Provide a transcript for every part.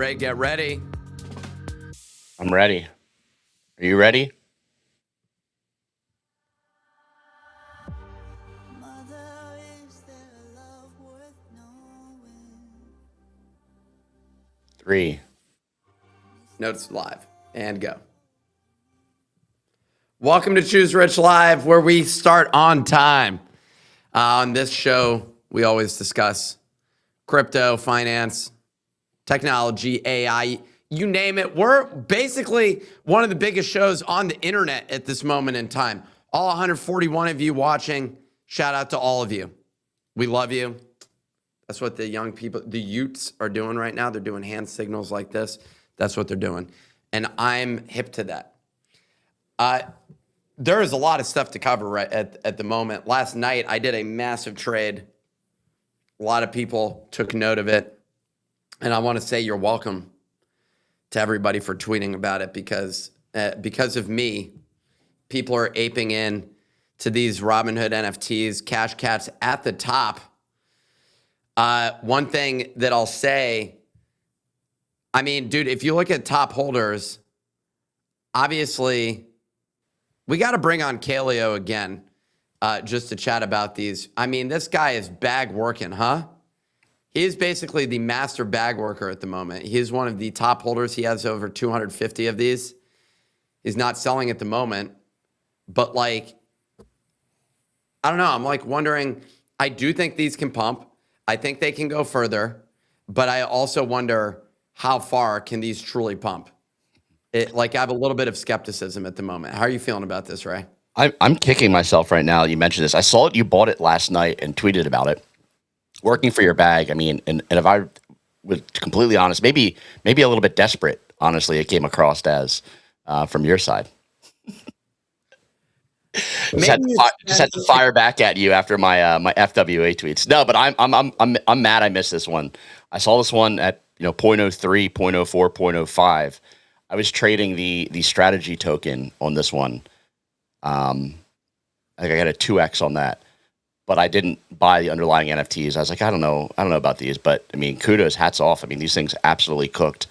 Ray, get ready. I'm ready. Are you ready? Three. Notes live and go. Welcome to Choose Rich Live, where we start on time. On this show, we always discuss crypto, finance, technology, AI, you name it. We're basically one of the biggest shows on the internet at this moment in time. All 141 of you watching, shout out to all of you. We love you. That's what the young people, the youths are doing right now. They're doing hand signals like this. That's what they're doing. And I'm hip to that. There is a lot of stuff to cover right at the moment. Last night, I did a massive trade. A lot of people took note of it. And I want to say you're welcome to everybody for tweeting about it because of me, people are aping in to these Robinhood NFTs, cash cats at the top. One thing that I'll say, I mean, dude, if you look at top holders, obviously we got to bring on Kaleo again just to chat about these. I mean, this guy is bag working, huh? He is basically the master bag worker at the moment. He is one of the top holders. He has over 250 of these. He's not selling at the moment, but like, I don't know. I'm like wondering, I do think these can pump. I think they can go further, but I also wonder how far can these truly pump? I have a little bit of skepticism at the moment. How are you feeling about this, Ray? I'm kicking myself right now. You mentioned this. I saw it. You bought it last night and tweeted about it. Working for your bag. I mean, and if I was completely honest, maybe a little bit desperate. Honestly, it came across as from your side. Just had to fire back at you after my my FWA tweets. No, but I'm mad I missed this one. I saw this one at 0.03, 0.04, 0.05. I was trading the strategy token on this one. I think I got a 2x on that, but I didn't buy the underlying NFTs. I was like, I don't know about these, but I mean, kudos, hats off. I mean, these things absolutely cooked.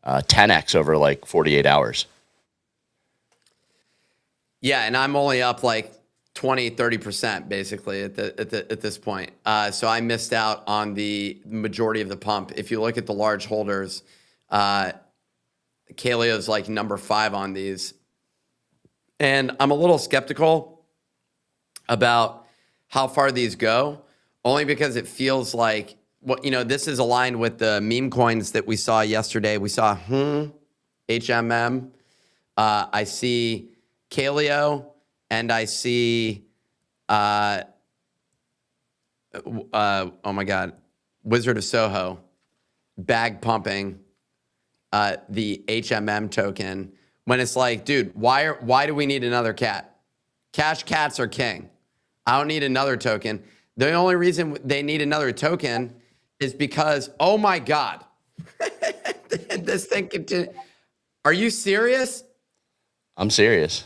10x over like 48 hours. Yeah, and I'm only up like 20, 30% basically at this point. So I missed out on the majority of the pump. If you look at the large holders, Kaleo's like number 5 on these. And I'm a little skeptical about how far these go, only because it feels like this is aligned with the meme coins that we saw yesterday. We saw HMM. I see Kaleo, and I see, oh my God, Wizard of Soho, bag pumping the HMM token. When it's like, dude, why do we need another cat? Cash cats are king. I don't need another token. The only reason they need another token is because, oh my God, this thing continues. Are you serious? I'm serious.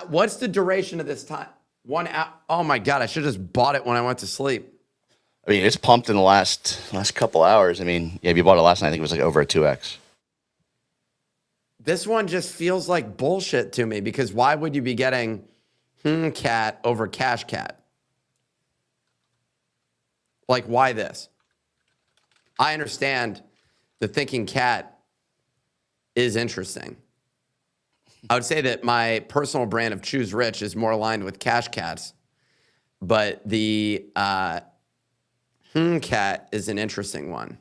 What's the duration of this time? 1 hour. Oh my God, I should have just bought it when I went to sleep. I mean, it's pumped in the last couple hours. I mean, yeah, if you bought it last night, I think it was like over a 2x. This one just feels like bullshit to me because why would you be getting cat over cash cat? Like, why this? I understand the thinking cat is interesting. I would say that my personal brand of Choose Rich is more aligned with cash cats, but the cat is an interesting one.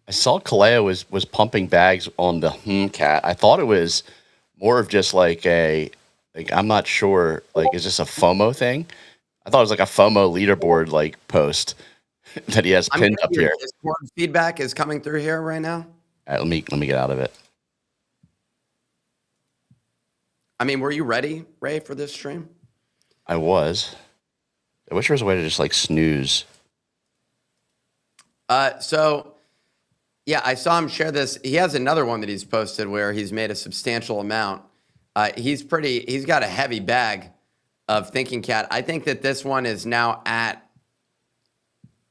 I saw Kaleo was pumping bags on the cat. I thought it was more of just like I'm not sure, like, is this a FOMO thing? I thought it was like a FOMO leaderboard like post that he has pinned up here. Discord feedback is coming through here right now. All right, let me get out of it. I mean, were you ready, Ray, for this stream? I was. I wish there was a way to just like snooze. So yeah, I saw him share this. He has another one that he's posted where he's made a substantial amount. He's got a heavy bag of thinking cat. I think that this one is now at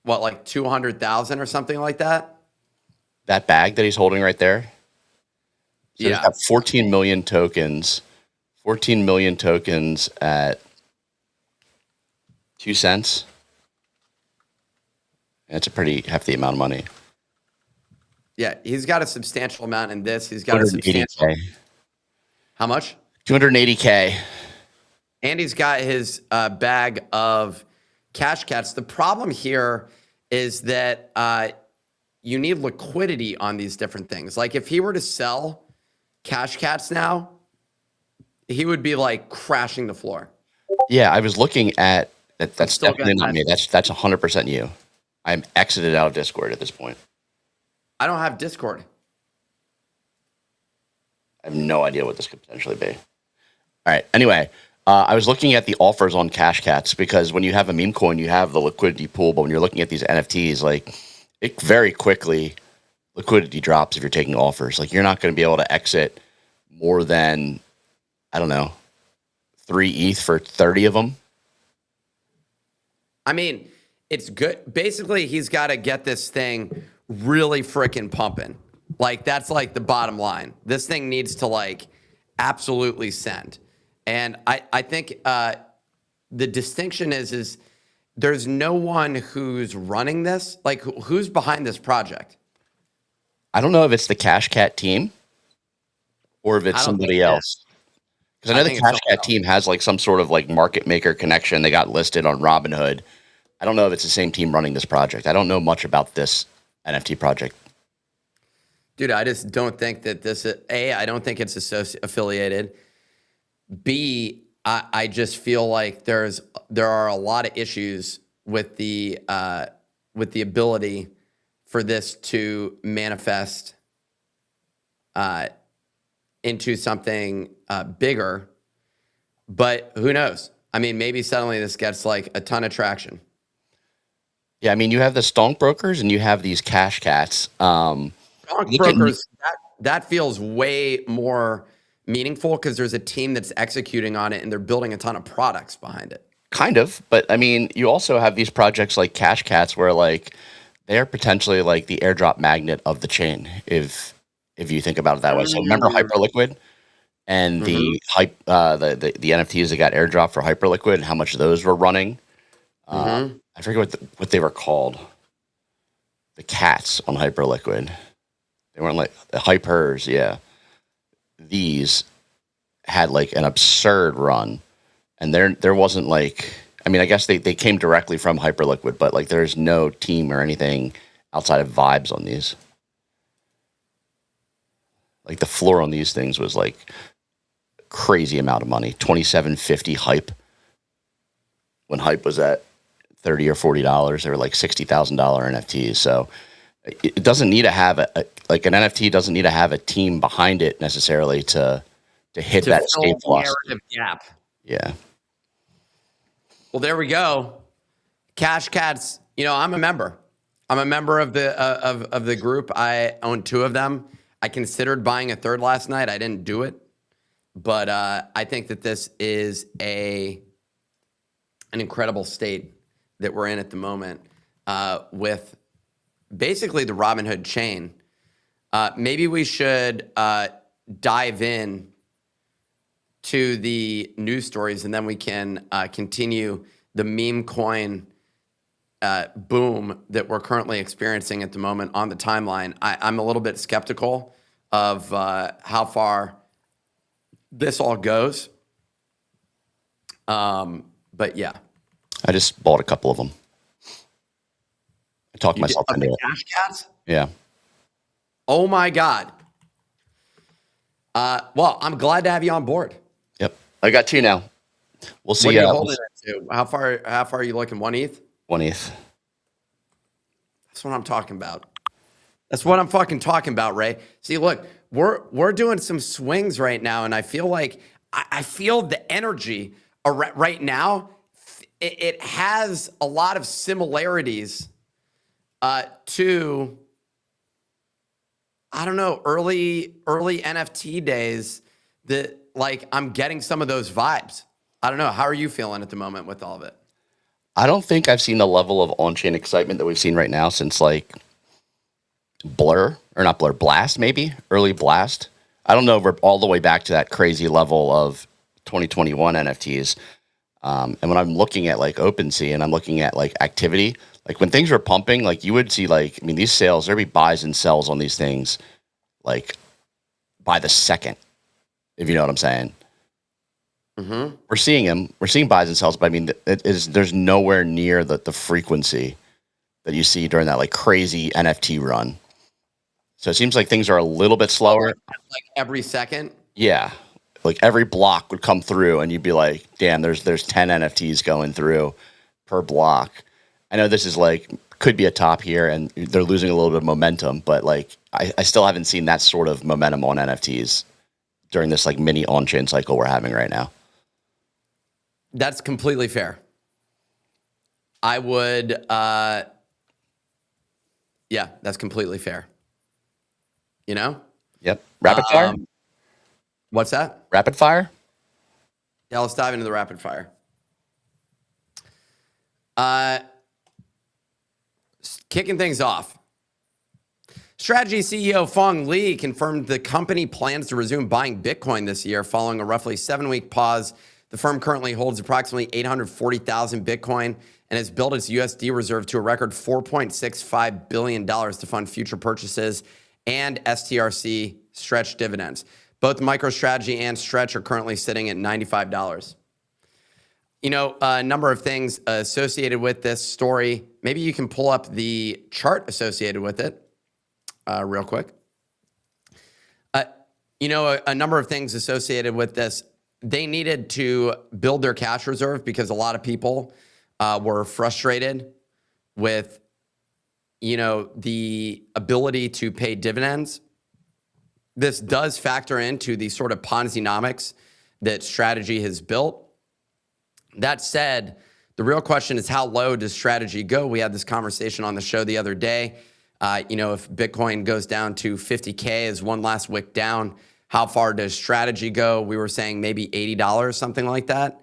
what, like 200,000 or something like that? That bag that he's holding right there. So he's Yeah. got 14 million tokens. 14 million tokens at 2 cents. That's a pretty hefty amount of money. Yeah, he's got a substantial amount in this. He's got a substantial. 280K. How much? 280K. And he's got his bag of cash cats. The problem here is that you need liquidity on these different things. Like if he were to sell cash cats now, he would be like crashing the floor. Yeah, I was looking at that. That's still definitely got not me. That's 100% you. I'm exited out of Discord at this point. I don't have Discord. I have no idea what this could potentially be. All right. Anyway, I was looking at the offers on Cash Cats because when you have a meme coin, you have the liquidity pool. But when you're looking at these NFTs, like it very quickly liquidity drops if you're taking offers. Like you're not going to be able to exit more than, I don't know, 3 ETH for 30 of them. I mean, it's good. Basically, he's got to get this thing really freaking pumping. Like that's like the bottom line. This thing needs to like absolutely send. And I think the distinction is there's no one who's running this. Like who's behind this project? I don't know if it's the Cash Cat team or if it's somebody else. Because I know the Cash Cat team has like some sort of like market maker connection. They got listed on Robinhood. I don't know if it's the same team running this project. I don't know much about this NFT project. Dude, I just don't think that this is, I don't think it's affiliated. B, I just feel like there are a lot of issues with the ability for this to manifest into something bigger. But who knows? I mean, maybe suddenly this gets like a ton of traction. Yeah, I mean, you have the stonk brokers and you have these cash cats. Stonk brokers, that feels way more meaningful because there's a team that's executing on it and they're building a ton of products behind it. Kind of, but I mean, you also have these projects like Cash Cats where like they're potentially like the airdrop magnet of the chain, if you think about it that way. So remember Hyperliquid and the NFTs that got airdrop for Hyperliquid and how much those were running. I forget what they were called. The cats on Hyperliquid. They weren't like the Hypers, yeah. These had like an absurd run. And there wasn't like, I mean, I guess they came directly from Hyperliquid, but like there's no team or anything outside of vibes on these. Like the floor on these things was like crazy amount of money. $27.50 Hype. When Hype was at $30 or $40, they were like $60,000 NFTs. So it doesn't need to have like an NFT doesn't need to have a team behind it necessarily to hit that escape velocity. Narrative gap. Yeah. Well, there we go. Cash Cats. You know, I'm a member. I'm a member of the group. I own 2 of them. I considered buying a 3rd last night. I didn't do it, but I think that this is an incredible state that we're in at the moment with basically the Robinhood chain. Maybe we should dive in to the news stories and then we can continue the meme coin boom that we're currently experiencing at the moment on the timeline. I'm a little bit skeptical of how far this all goes. But yeah. I just bought a couple of them. I talked myself into it. Cash Cats? Yeah. Oh my God. Well, I'm glad to have you on board. Yep. I got 2 now. We'll see. What are you holding it to? How far are you looking? 1 ETH? 1 ETH. That's what I'm talking about. That's what I'm fucking talking about, Ray. See, look, we're doing some swings right now, and I feel like I feel the energy right now. It has a lot of similarities to, I don't know, early NFT days that like I'm getting some of those vibes. I don't know. How are you feeling at the moment with all of it? I don't think I've seen the level of on-chain excitement that we've seen right now since like Blast, maybe early Blast. I don't know if we're all the way back to that crazy level of 2021 NFTs. And when I'm looking at like OpenSea and I'm looking at like activity, like when things are pumping, like you would see like, I mean, these sales, there'd be buys and sells on these things like by the second, if you know what I'm saying. Mm-hmm. We're seeing them. We're seeing buys and sells, but I mean, there's nowhere near the frequency that you see during that like crazy NFT run. So it seems like things are a little bit slower. Like every second. Yeah, like every block would come through, and you'd be like, "Damn, there's 10 NFTs going through per block." I know this is like could be a top here, and they're losing a little bit of momentum, but like I still haven't seen that sort of momentum on NFTs during this like mini on-chain cycle we're having right now. That's completely fair. I would, yeah, that's completely fair. You know? Yep. Rapid fire? What's that? Rapid fire? Yeah, let's dive into the rapid fire. Kicking things off. Strategy CEO Phong Le confirmed the company plans to resume buying Bitcoin this year following a roughly 7-week pause. The firm currently holds approximately 840,000 Bitcoin and has built its USD reserve to a record $4.65 billion to fund future purchases and STRC Stretch dividends. Both MicroStrategy and Stretch are currently sitting at $95. You know, a number of things associated with this story. Maybe you can pull up the chart associated with it real quick. You know, a number of things associated with this. They needed to build their cash reserve because a lot of people were frustrated with, you know, the ability to pay dividends. This does factor into the sort of Ponzi-nomics that Strategy has built. That said, the real question is how low does Strategy go? We had this conversation on the show the other day. You know, if Bitcoin goes down to 50K as one last wick down, how far does Strategy go? We were saying maybe $80, something like that.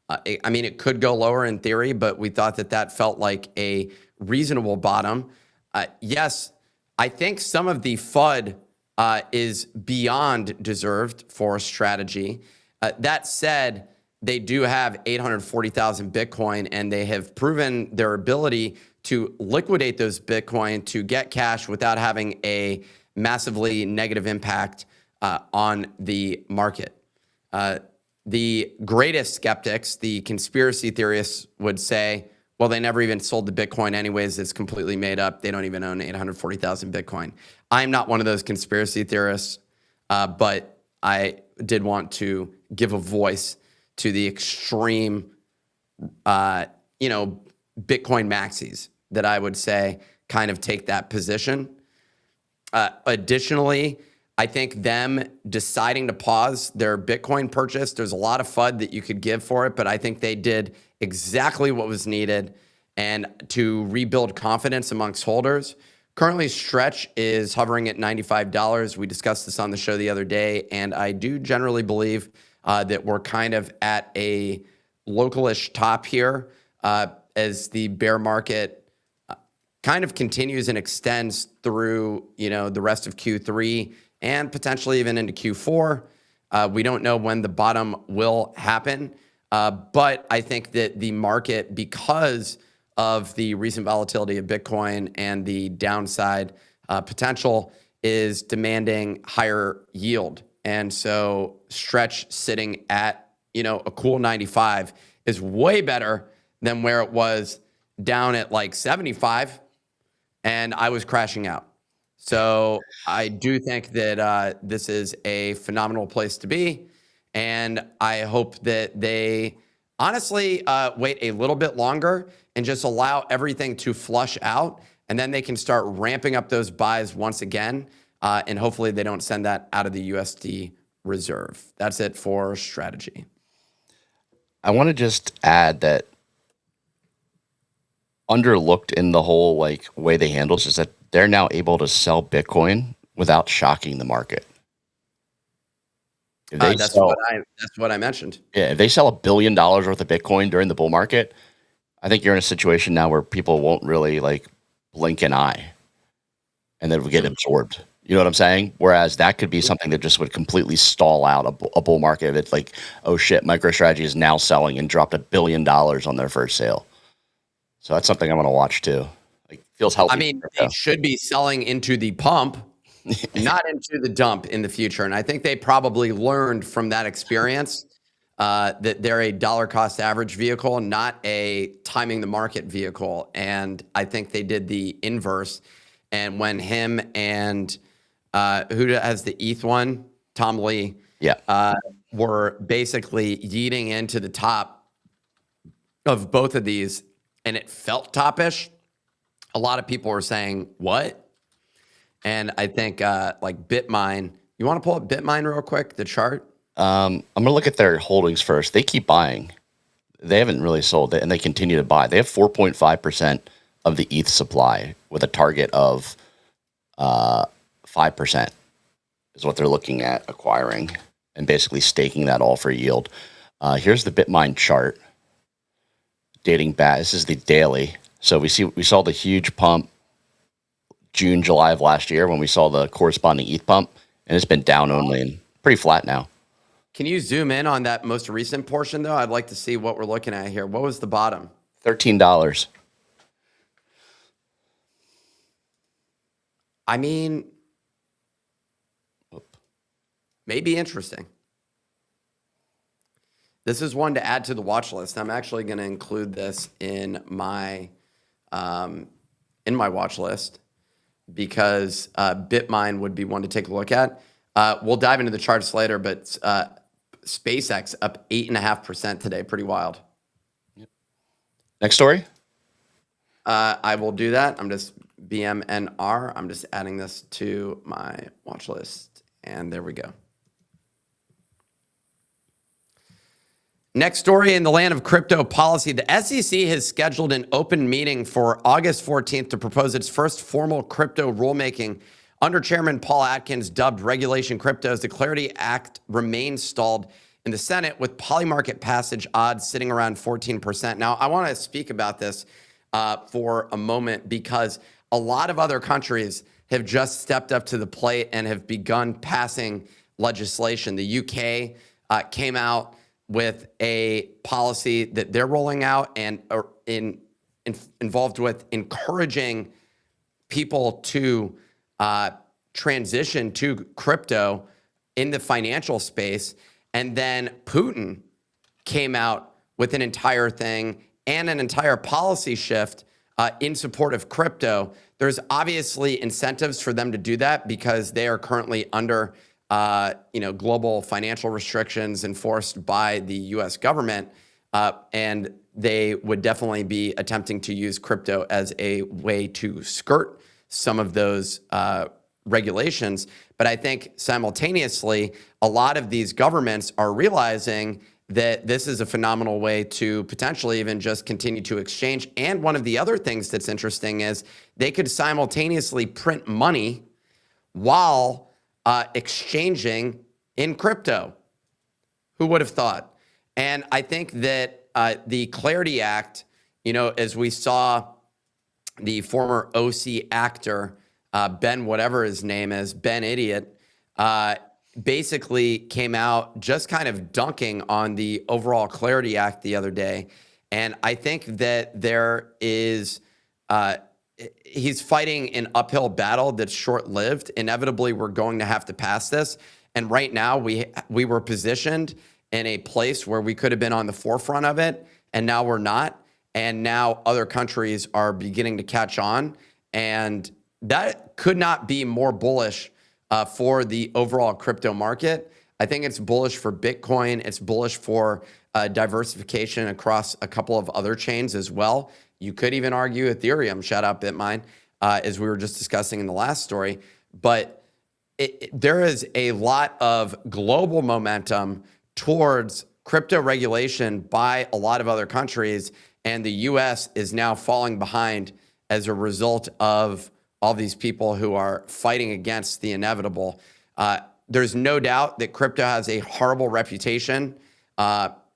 I mean, it could go lower in theory, but we thought that that felt like a reasonable bottom. Yes, I think some of the FUD is beyond deserved for Strategy. That said, they do have 840,000 Bitcoin, and they have proven their ability to liquidate those Bitcoin to get cash without having a massively negative impact on the market. The greatest skeptics, the conspiracy theorists, would say, well, they never even sold the Bitcoin anyways. It's completely made up. They don't even own 840,000 Bitcoin. I'm not one of those conspiracy theorists, but I did want to give a voice to the extreme, you know, Bitcoin maxis that I would say kind of take that position. Additionally, I think them deciding to pause their Bitcoin purchase, there's a lot of FUD that you could give for it, but I think they did exactly what was needed and to rebuild confidence amongst holders. Currently, Stretch is hovering at $95. We discussed this on the show the other day, and I do generally believe that we're kind of at a localish top here as the bear market kind of continues and extends through, you know, the rest of Q3 and potentially even into Q4. We don't know when the bottom will happen, but I think that the market, because of the recent volatility of Bitcoin and the downside potential, is demanding higher yield. And so Stretch sitting at, you know, a cool 95 is way better than where it was down at like 75, and I was crashing out. So I do think that this is a phenomenal place to be, and I hope that they honestly wait a little bit longer and just allow everything to flush out, and then they can start ramping up those buys once again, and hopefully they don't send that out of the USD reserve. That's it for Strategy. I want to just add that underlooked in the whole like way they handle this is that they're now able to sell Bitcoin without shocking the market. If That's what I mentioned. Yeah, if they sell $1 billion worth of Bitcoin during the bull market, I think you're in a situation now where people won't really like blink an eye and then would get absorbed. You know what I'm saying? Whereas that could be something that just would completely stall out a bull market. If it's like, oh shit, MicroStrategy is now selling and dropped $1 billion on their first sale. So that's something I'm going to watch too. Like, feels healthy. I mean, they should be selling into the pump, not into the dump in the future. And I think they probably learned from that experience that they're a dollar cost average vehicle, not a timing the market vehicle. And I think they did the inverse. And when him and who has the ETH one, Tom Lee, were basically yeeting into the top of both of these, and it felt topish, a lot of people were saying, what? And I think like Bitmine, you want to pull up Bitmine real quick, the chart? I'm going to look at their holdings first. They keep buying. They haven't really sold it, and they continue to buy. They have 4.5% of the ETH supply with a target of 5% is what they're looking at acquiring and basically staking that all for yield. Here's the Bitmine chart dating back. This is the daily. So we saw the huge pump June, July of last year when we saw the corresponding ETH pump, and it's been down only and pretty flat now. Can you zoom in on that most recent portion, though? I'd like to see what we're looking at here. What was the bottom? $13. I mean, maybe interesting. This is one to add to the watch list. I'm actually going to include this in my watch list because Bitmine would be one to take a look at. We'll dive into the charts later, but SpaceX up 8.5% today. Pretty wild. Yep. Next story. I will do that. I'm just BMNR. I'm just adding this to my watch list. And there we go. Next story in the land of crypto policy. The SEC has scheduled an open meeting for August 14th to propose its first formal crypto rulemaking. Under Chairman Paul Atkins, dubbed Regulation Cryptos, the Clarity Act remains stalled in the Senate with polymarket passage odds sitting around 14%. Now, I want to speak about this for a moment because a lot of other countries have just stepped up to the plate and have begun passing legislation. The UK came out with a policy that they're rolling out and are involved with encouraging people to transition to crypto in the financial space. And then Putin came out with an entire thing and an entire policy shift in support of crypto. There's obviously incentives for them to do that because they are currently under global financial restrictions enforced by the US government. And they would definitely be attempting to use crypto as a way to skirt some of those regulations. But I think simultaneously, a lot of these governments are realizing that this is a phenomenal way to potentially even just continue to exchange. And one of the other things that's interesting is they could simultaneously print money while exchanging in crypto. Who would have thought? And I think that the Clarity Act, as we saw the former OC actor, Ben, whatever his name is, Ben Idiot, basically came out just kind of dunking on the overall Clarity Act the other day. And I think that there is, he's fighting an uphill battle that's short-lived. Inevitably, we're going to have to pass this. And right now, we were positioned in a place where we could have been on the forefront of it, and now we're not. And now other countries are beginning to catch on. And that could not be more bullish for the overall crypto market. I think it's bullish for Bitcoin. It's bullish for diversification across a couple of other chains as well. You could even argue Ethereum, shout out Bitmine, as we were just discussing in the last story. But there is a lot of global momentum towards crypto regulation by a lot of other countries. And the US is now falling behind as a result of all these people who are fighting against the inevitable. There's no doubt that crypto has a horrible reputation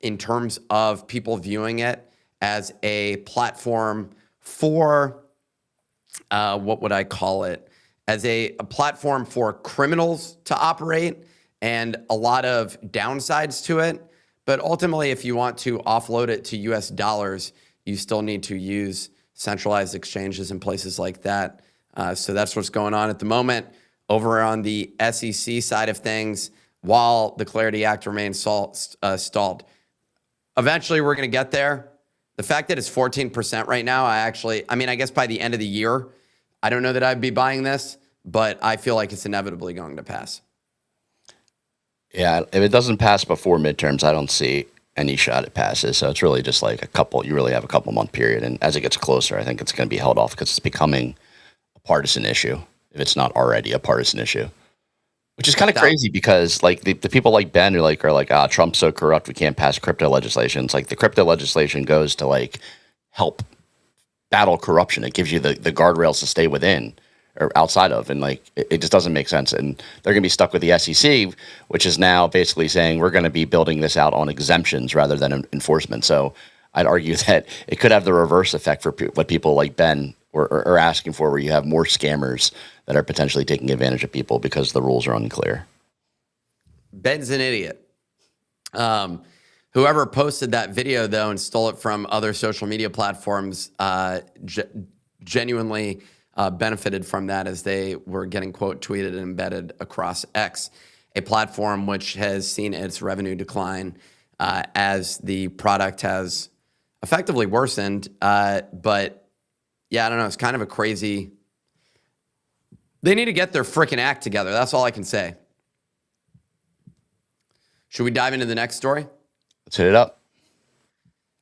in terms of people viewing it as a platform for, what would I call it? As a platform for criminals to operate, and a lot of downsides to it. But ultimately, if you want to offload it to US dollars, you still need to use centralized exchanges and places like that. So that's what's going on at the moment. Over on the SEC side of things, while the Clarity Act remains stalled, eventually we're going to get there. The fact that it's 14% right now, I guess by the end of the year, I don't know that I'd be buying this, but I feel like it's inevitably going to pass. Yeah, if it doesn't pass before midterms, I don't see any shot it passes. So it's really just like you really have a couple month period. And as it gets closer, I think it's going to be held off because it's becoming a partisan issue, if it's not already a partisan issue. Which is kind of crazy because like the people like Ben are like, Trump's so corrupt, we can't pass crypto legislation. It's like the crypto legislation goes to like help battle corruption. It gives you the guardrails to stay within or outside of, and like it just doesn't make sense. And they're going to be stuck with the SEC, which is now basically saying we're going to be building this out on exemptions rather than enforcement. So I'd argue that it could have the reverse effect for what people like Ben are asking for, where you have more scammers that are potentially taking advantage of people because the rules are unclear. Ben's an idiot. Whoever posted that video, though, and stole it from other social media platforms genuinely benefited from that, as they were getting, quote, tweeted and embedded across X, a platform which has seen its revenue decline as the product has effectively worsened. But yeah, I don't know. It's kind of a crazy. They need to get their freaking act together. That's all I can say. Should we dive into the next story? Let's hit it up.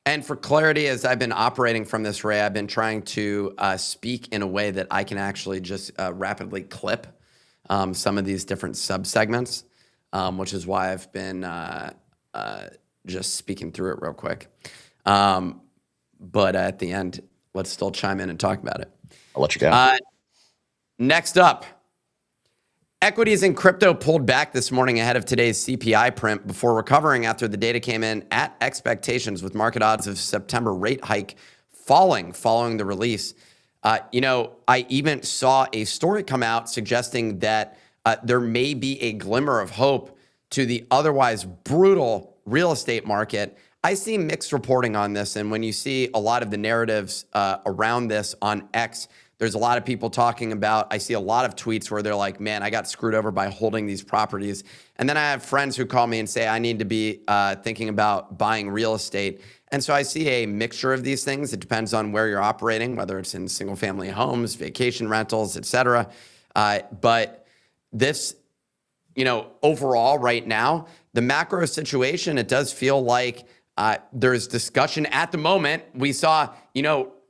And for clarity, as I've been operating from this, Ray, I've been trying to speak in a way that I can actually just rapidly clip some of these different subsegments, which is why I've been just speaking through it real quick. But at the end, let's still chime in and talk about it. I'll let you go. Next up, equities in crypto pulled back this morning ahead of today's CPI print before recovering after the data came in at expectations, with market odds of September rate hike falling following the release. I even saw a story come out suggesting that there may be a glimmer of hope to the otherwise brutal real estate market. I see mixed reporting on this, and when you see a lot of the narratives around this on X, there's a lot of people talking about, I see a lot of tweets where they're like, man, I got screwed over by holding these properties. And then I have friends who call me and say, I need to be thinking about buying real estate. And so I see a mixture of these things. It depends on where you're operating, whether it's in single family homes, vacation rentals, et cetera. But this, overall right now, the macro situation, it does feel like there's discussion at the moment. We saw,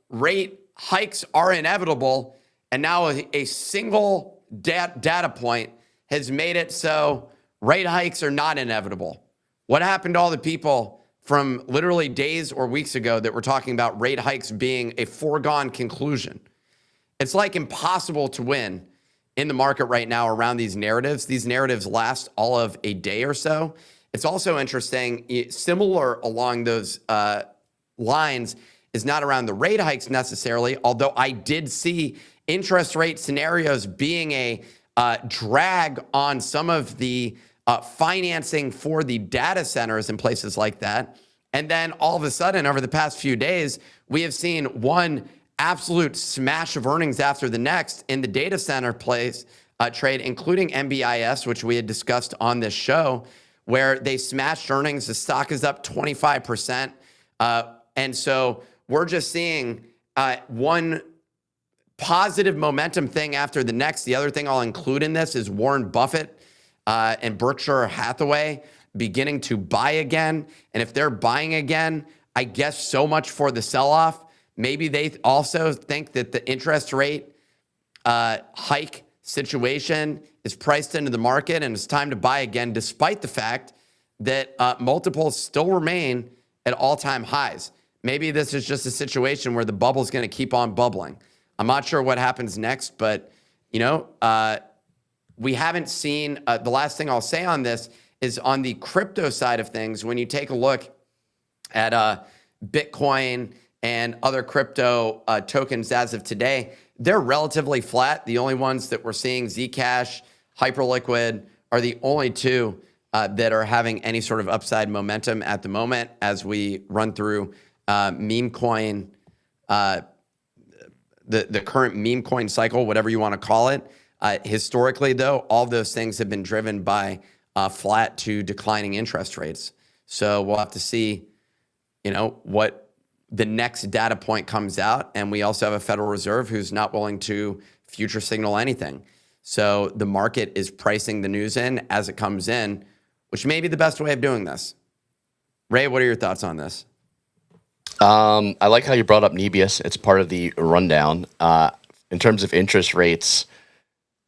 rate hikes are inevitable, and now a single data point has made it so rate hikes are not inevitable. What happened to all the people from literally days or weeks ago that were talking about rate hikes being a foregone conclusion? It's like impossible to win in the market right now around these narratives. These narratives last all of a day or so. It's also interesting, similar along those lines, is not around the rate hikes necessarily, although I did see interest rate scenarios being a drag on some of the financing for the data centers and places like that. And then all of a sudden, over the past few days, we have seen one absolute smash of earnings after the next in the data center place trade, including MBIS, which we had discussed on this show, where they smashed earnings. The stock is up 25%. And so we're just seeing one positive momentum thing after the next. The other thing I'll include in this is Warren Buffett and Berkshire Hathaway beginning to buy again. And if they're buying again, I guess so much for the sell-off. Maybe they also think that the interest rate hike situation is priced into the market and it's time to buy again, despite the fact that multiples still remain at all-time highs. Maybe this is just a situation where the bubble is going to keep on bubbling. I'm not sure what happens next, but, we haven't seen, the last thing I'll say on this is on the crypto side of things. When you take a look at Bitcoin and other crypto tokens as of today, they're relatively flat. The only ones that we're seeing, Zcash, Hyperliquid, are the only two that are having any sort of upside momentum at the moment as we run through meme coin, the current meme coin cycle, whatever you want to call it. Historically, though, all of those things have been driven by flat to declining interest rates. So we'll have to see, what the next data point comes out. And we also have a Federal Reserve who's not willing to future signal anything. So the market is pricing the news in as it comes in, which may be the best way of doing this. Ray, what are your thoughts on this? I like how you brought up Nebius. It's part of the rundown. In terms of interest rates,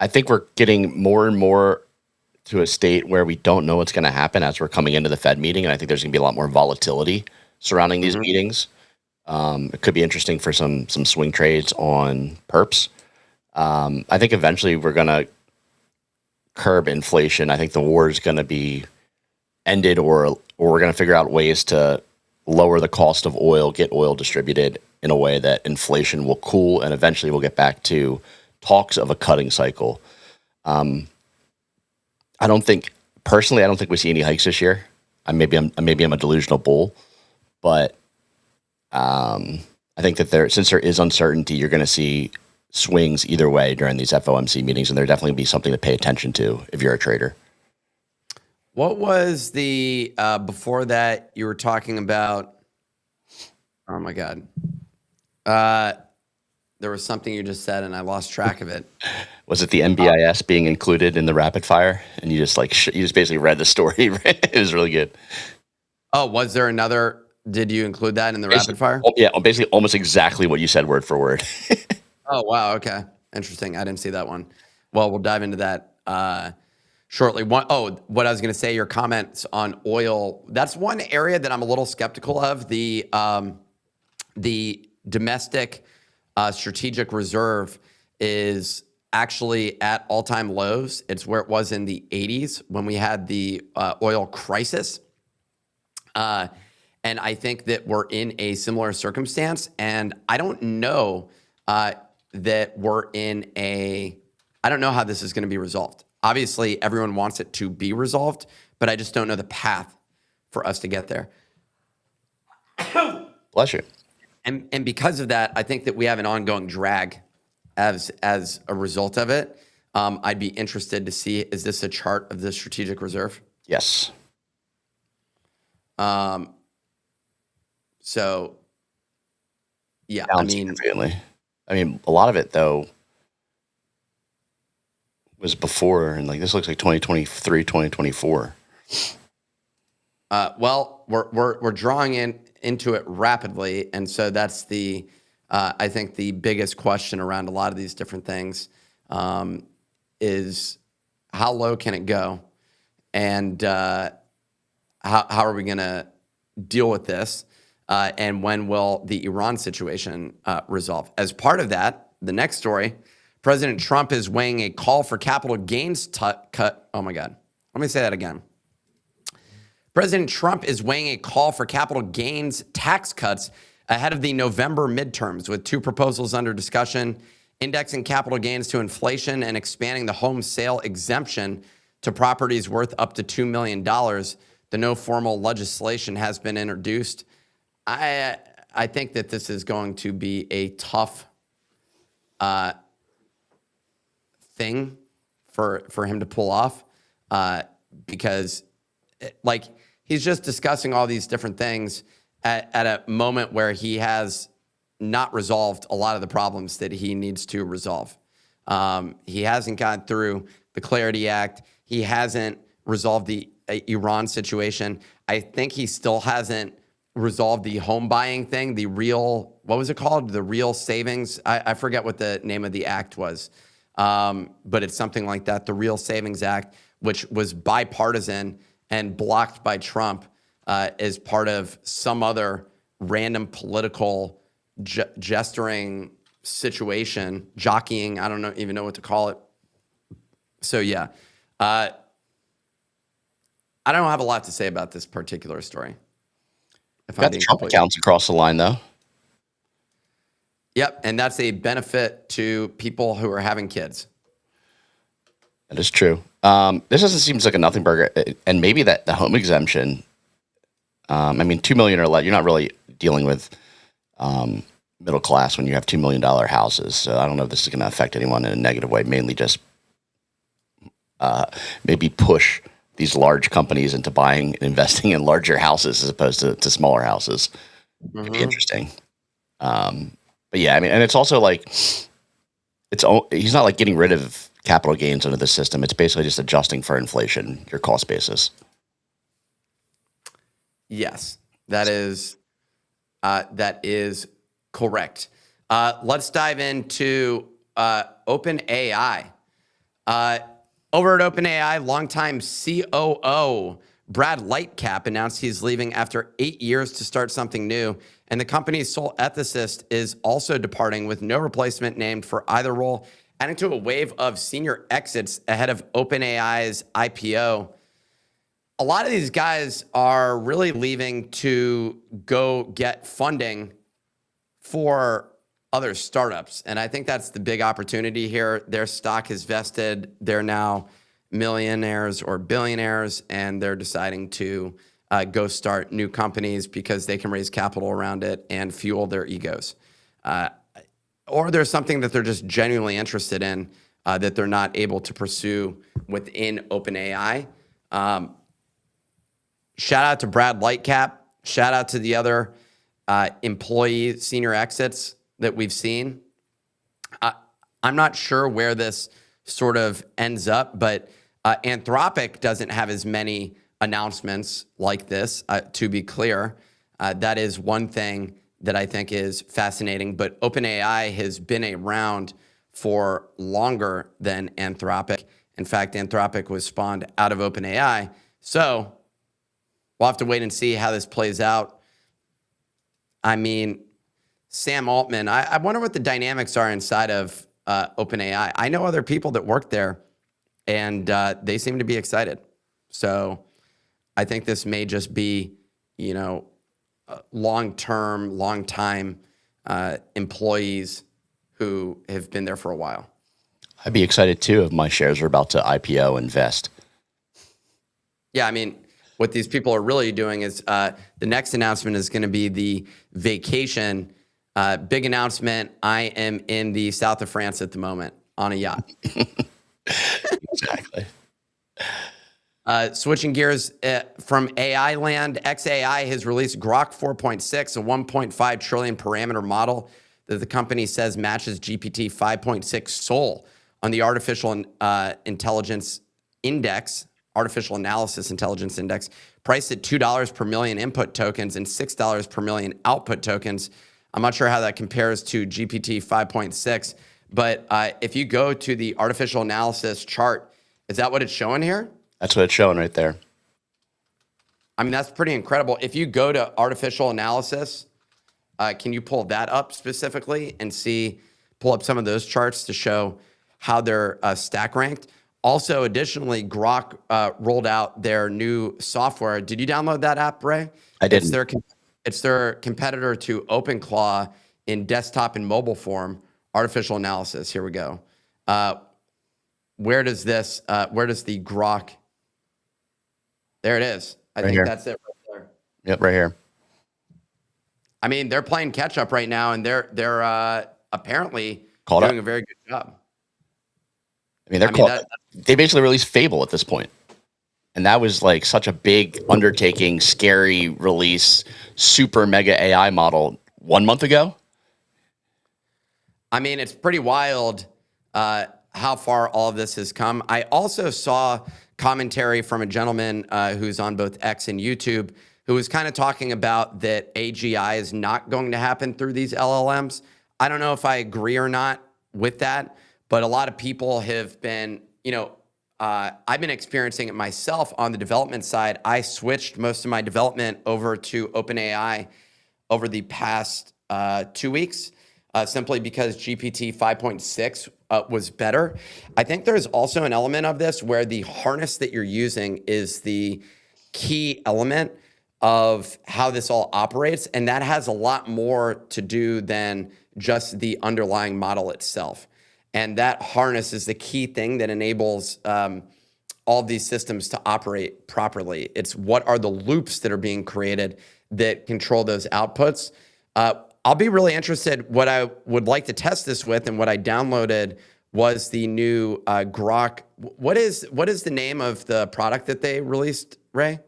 I think we're getting more and more to a state where we don't know what's going to happen as we're coming into the Fed meeting. And I think there's going to be a lot more volatility surrounding these meetings. It could be interesting for some swing trades on perps. I think eventually we're going to curb inflation. I think the war is going to be ended, or we're going to figure out ways to lower the cost of oil, get oil distributed in a way that inflation will cool, and eventually we'll get back to talks of a cutting cycle. I don't think we see any hikes this year. Maybe I'm a delusional bull, but I think that since there is uncertainty, you're going to see swings either way during these FOMC meetings, and they're definitely be something to pay attention to if you're a trader. What was the before that you were talking about? Oh my God. There was something you just said and I lost track of it. Was it the NBIS being included in the rapid fire? And you just you just basically read the story. It was really good. Oh, was there another? Did you include that in the rapid fire? Yeah, basically almost exactly what you said word for word. Oh, wow. Okay. Interesting. I didn't see that one. Well, we'll dive into that shortly. What I was going to say, your comments on oil, that's one area that I'm a little skeptical of. The domestic strategic reserve is actually at all-time lows. It's where it was in the 80s when we had the oil crisis. And I think that we're in a similar circumstance. And I don't know that we're in I don't know how this is going to be resolved. Obviously, everyone wants it to be resolved, but I just don't know the path for us to get there. Bless you. And because of that, I think that we have an ongoing drag as a result of it. I'd be interested to see, is this a chart of the strategic reserve? Yes. So, yeah, Down significantly. I mean, a lot of it, though, was before, and this looks like 2023, 2024. Well, we're drawing into it rapidly, and so that's I think the biggest question around a lot of these different things is how low can it go, and how are we going to deal with this, and when will the Iran situation resolve? As part of that, the next story, President Trump is weighing a call for capital gains cut. Oh my God. Let me say that again. President Trump is weighing a call for capital gains tax cuts ahead of the November midterms, with two proposals under discussion: indexing capital gains to inflation and expanding the home sale exemption to properties worth up to $2 million. The no formal legislation has been introduced. I think that this is going to be a tough thing for him to pull off, because he's just discussing all these different things at a moment where he has not resolved a lot of the problems that he needs to resolve. He hasn't gotten through the Clarity Act. He hasn't resolved the Iran situation. I think he still hasn't resolved the home buying thing, what was it called? The real savings. I forget what the name of the act was, but it's something like that. The Real Savings Act, which was bipartisan and blocked by Trump as part of some other random political gesturing situation, jockeying. I don't even know what to call it. So yeah, I don't have a lot to say about this particular story. If I'm Got the being Trump completely. accounts across the line, though. Yep, and that's a benefit to people who are having kids. That is true. This doesn't seem like a nothing burger, and maybe that the home exemption. I mean, 2 million or less. You're not really dealing with middle class when you have $2 million houses. So I don't know if this is going to affect anyone in a negative way. Mainly just maybe push these large companies into buying and investing in larger houses as opposed to smaller houses. Could be interesting. But yeah, I mean, and it's also like he's not like getting rid of capital gains under the system. It's basically just adjusting for inflation, your cost basis. Yes, that is correct. Let's dive into OpenAI. Over at OpenAI, longtime COO Brad Lightcap announced he's leaving after 8 years to start something new, and the company's sole ethicist is also departing with no replacement named for either role, adding to a wave of senior exits ahead of OpenAI's IPO. A lot of these guys are really leaving to go get funding for other startups. And I think that's the big opportunity here. Their stock is vested. They're now millionaires or billionaires, and they're deciding to go start new companies because they can raise capital around it and fuel their egos. Or there's something that they're just genuinely interested in that they're not able to pursue within OpenAI. Shout out to Brad Lightcap. Shout out to the other employee senior exits that we've seen. I'm not sure where this sort of ends up, but Anthropic doesn't have as many announcements like this, to be clear. That is one thing that I think is fascinating, but OpenAI has been around for longer than Anthropic. In fact, Anthropic was spawned out of OpenAI. So we'll have to wait and see how this plays out. I mean, Sam Altman, I wonder what the dynamics are inside of OpenAI. I know other people that work there, and they seem to be excited. So I think this may just be, long-term, long-time employees who have been there for a while. I'd be excited too if my shares are about to IPO and vest. Yeah, I mean, what these people are really doing is the next announcement is going to be the vacation. Big announcement. I am in the south of France at the moment on a yacht. Exactly. Switching gears from AI land, XAI has released Grok 4.6, a 1.5 trillion parameter model that the company says matches GPT 5.6 Sol on the Artificial Intelligence Index, Artificial Analysis Intelligence Index, priced at $2 per million input tokens and $6 per million output tokens. I'm not sure how that compares to GPT 5.6, but if you go to the artificial analysis chart, is that what it's showing here? That's what it's showing right there. I mean, that's pretty incredible. If you go to artificial analysis, can you pull that up specifically and pull up some of those charts to show how they're stack ranked? Also, additionally, Grok rolled out their new software. Did you download that app, Ray? I didn't. It's their competitor to OpenClaw in desktop and mobile form, artificial analysis. Here we go. Where does the Grok? There it is. I think that's it right there. Yep, right here. I mean, they're playing catch up right now, and they're apparently Caught doing up. a very good job. I mean, they basically released Fable at this point. And that was like such a big undertaking, scary release, super mega AI model 1 month ago. I mean, it's pretty wild how far all of this has come. I also saw commentary from a gentleman who's on both X and YouTube who was kind of talking about that AGI is not going to happen through these LLMs. I don't know if I agree or not with that, but a lot of people have been, I've been experiencing it myself on the development side. I switched most of my development over to OpenAI over the past 2 weeks, simply because GPT 5.6 was better. I think there's also an element of this where the harness that you're using is the key element of how this all operates. And that has a lot more to do than just the underlying model itself. And that harness is the key thing that enables all of these systems to operate properly. It's what are the loops that are being created that control those outputs. I'll be really interested. What I would like to test this with, and what I downloaded, was the new Grok. What is the name of the product that they released, Ray?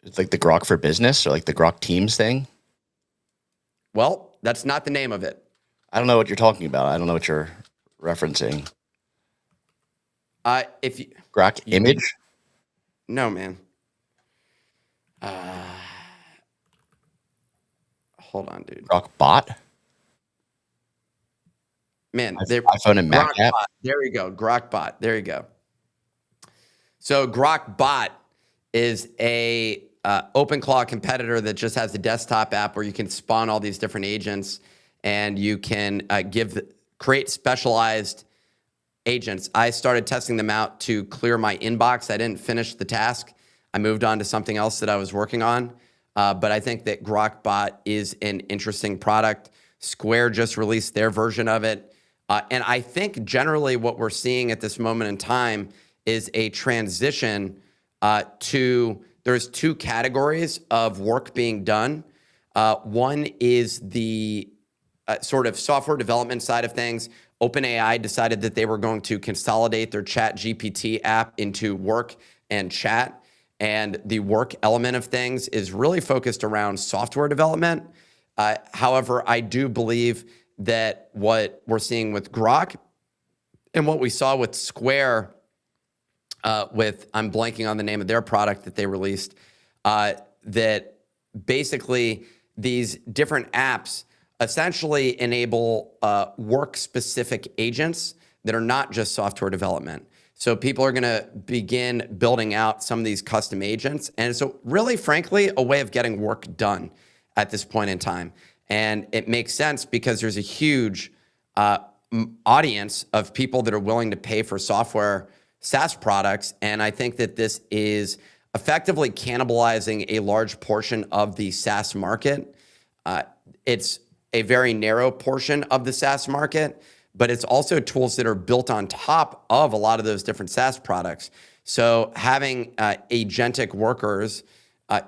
It's like the Grok for Business, or like the Grok Teams thing. Well, that's not the name of it. I don't know what you're talking about. I don't know what you're referencing. If you, Grok Image? No, man. Hold on, dude. Grok Bot? Man, iPhone and Mac app? Bot. There you go. Grok Bot. There you go. So Grok Bot is a OpenClaw competitor that just has a desktop app where you can spawn all these different agents, and you can create specialized agents. I started testing them out to clear my inbox. I didn't finish the task. I moved on to something else that I was working on. But I think that Grok Bot is an interesting product. Square just released their version of it. And I think generally what we're seeing at this moment in time is a transition there's two categories of work being done. One is the sort of software development side of things. OpenAI decided that they were going to consolidate their Chat GPT app into work and chat. And the work element of things is really focused around software development. However, I do believe that what we're seeing with Grok and what we saw with Square, I'm blanking on the name of their product that they released, that basically these different apps essentially enable work-specific agents that are not just software development. So people are going to begin building out some of these custom agents. And so really, frankly, a way of getting work done at this point in time. And it makes sense because there's a huge audience of people that are willing to pay for software SaaS products. And I think that this is effectively cannibalizing a large portion of the SaaS market. It's a very narrow portion of the SaaS market, but it's also tools that are built on top of a lot of those different SaaS products. So having agentic workers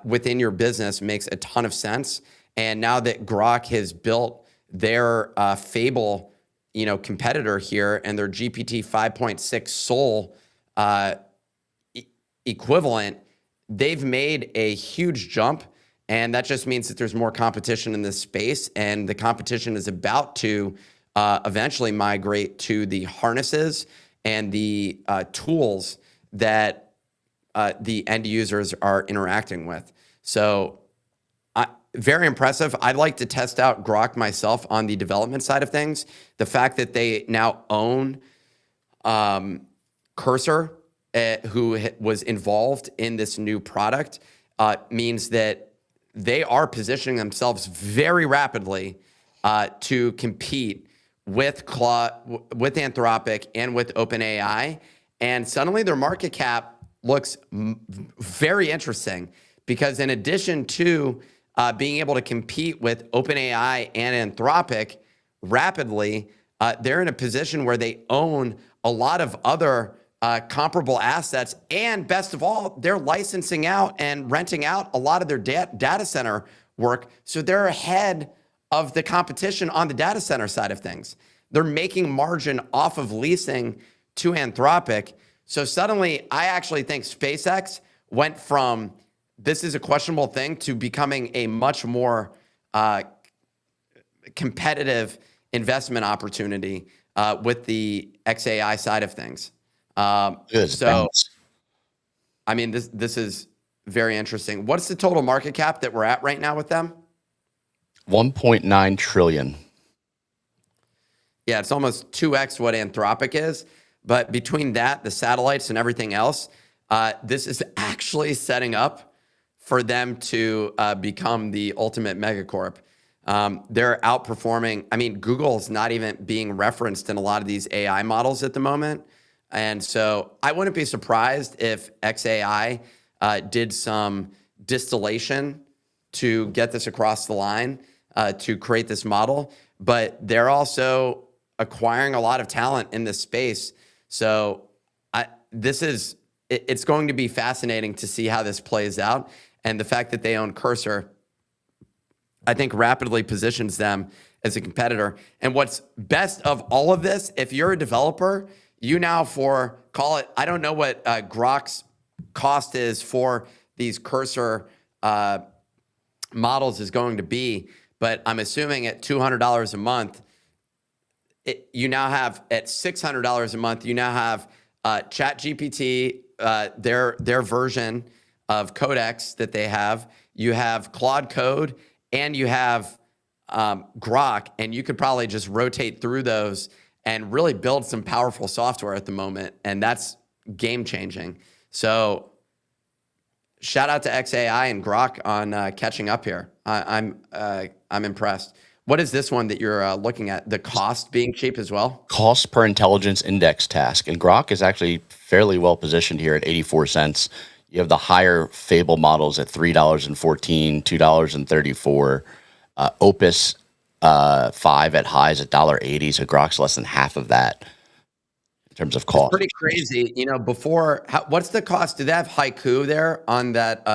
within your business makes a ton of sense. And now that Grok has built their Fable, competitor here, and their GPT 5.6 Soul equivalent, they've made a huge jump. And that just means that there's more competition in this space, and the competition is about to eventually migrate to the harnesses and the tools that the end users are interacting with. So very impressive. I'd like to test out Grok myself on the development side of things. The fact that they now own Cursor, who was involved in this new product, means that they are positioning themselves very rapidly to compete with Anthropic and with OpenAI. And suddenly their market cap looks very interesting, because in addition to being able to compete with OpenAI and Anthropic rapidly, they're in a position where they own a lot of other comparable assets. And best of all, they're licensing out and renting out a lot of their data center work. So they're ahead of the competition on the data center side of things. They're making margin off of leasing to Anthropic. So suddenly, I actually think SpaceX went from this is a questionable thing to becoming a much more competitive investment opportunity with the XAI side of things. So, I mean, this is very interesting. What's the total market cap that we're at right now with them? 1.9 trillion. Yeah, it's almost 2x what Anthropic is. But between that, the satellites, and everything else, this is actually setting up for them to become the ultimate megacorp. They're outperforming. I mean, Google's not even being referenced in a lot of these AI models at the moment. And so I wouldn't be surprised if XAI did some distillation to get this across the line to create this model, but they're also acquiring a lot of talent in this space. So it's going to be fascinating to see how this plays out. And the fact that they own Cursor, I think, rapidly positions them as a competitor. And what's best of all of this, if you're a developer, you now call it, I don't know what Grok's cost is for these Cursor models is going to be, but I'm assuming at $200 a month, you now have at $600 a month, you now have ChatGPT, their version of Codex that they have. You have Claude Code, and you have Grok, and you could probably just rotate through those and really build some powerful software at the moment, and that's game changing. So shout out to XAI and Grok on catching up here. I'm impressed. What is this one that you're looking at? The cost being cheap as well? Cost per intelligence index task. And Grok is actually fairly well positioned here at 84 cents. You have the higher Fable models at $3.14, $2.34. Opus 5 at highs at $1.80. So Grok's less than half of that in terms of cost. It's pretty crazy. You know, what's the cost? Do they have Haiku there on that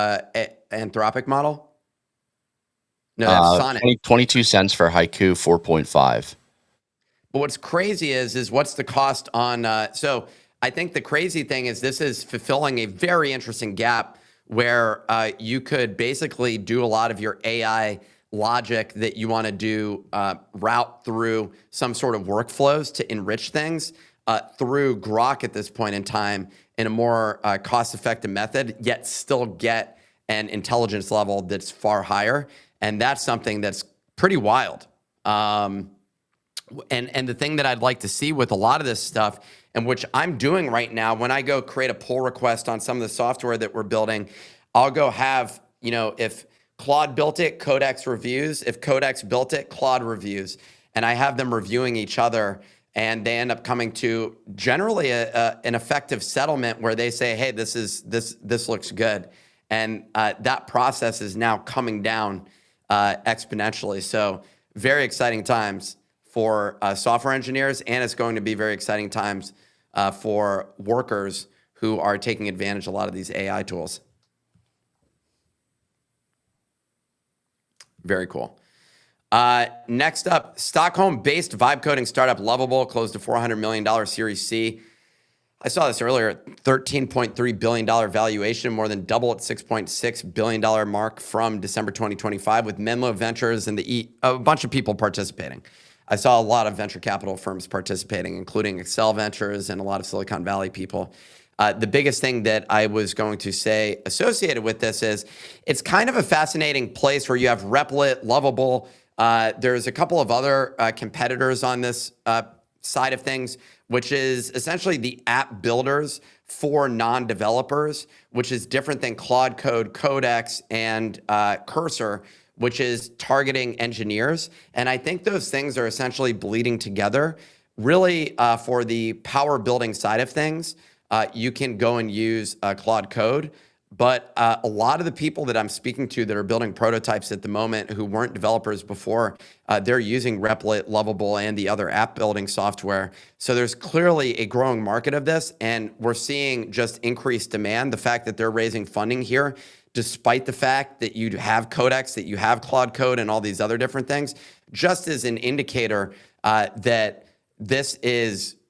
Anthropic model? No, that's Sonnet. 22 cents for Haiku, 4.5. But what's crazy is what's the cost on, so I think the crazy thing is this is fulfilling a very interesting gap where you could basically do a lot of your AI logic that you want to do route through some sort of workflows to enrich things through Grok at this point in time in a more cost-effective method, yet still get an intelligence level that's far higher. And that's something that's pretty wild. And the thing that I'd like to see with a lot of this stuff, and which I'm doing right now, when I go create a pull request on some of the software that we're building, I'll go have, if Claude built it, Codex reviews. If Codex built it, Claude reviews. And I have them reviewing each other, and they end up coming to generally an effective settlement where they say, hey, this looks good. And that process is now coming down exponentially. So very exciting times for software engineers, and it's going to be very exciting times for workers who are taking advantage of a lot of these AI tools. Very cool. Next up, Stockholm-based vibe coding startup Lovable closed a $400 million Series C. I saw this earlier, $13.3 billion valuation, more than double its $6.6 billion mark from December 2025, with Menlo Ventures and a bunch of people participating. I saw a lot of venture capital firms participating, including Excel Ventures and a lot of Silicon Valley people. The biggest thing that I was going to say associated with this is it's kind of a fascinating place where you have Replit, Lovable. There's a couple of other competitors on this side of things, which is essentially the app builders for non-developers, which is different than Claude Code, Codex, and Cursor, which is targeting engineers. And I think those things are essentially bleeding together. Really, for the power building side of things, you can go and use Claude Code. But a lot of the people that I'm speaking to that are building prototypes at the moment who weren't developers before, they're using Replit, Lovable, and the other app building software. So there's clearly a growing market of this, and we're seeing just increased demand. The fact that they're raising funding here, despite the fact that you have Codex, that you have Claude Code, and all these other different things, just as an indicator that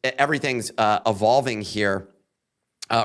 everything's evolving here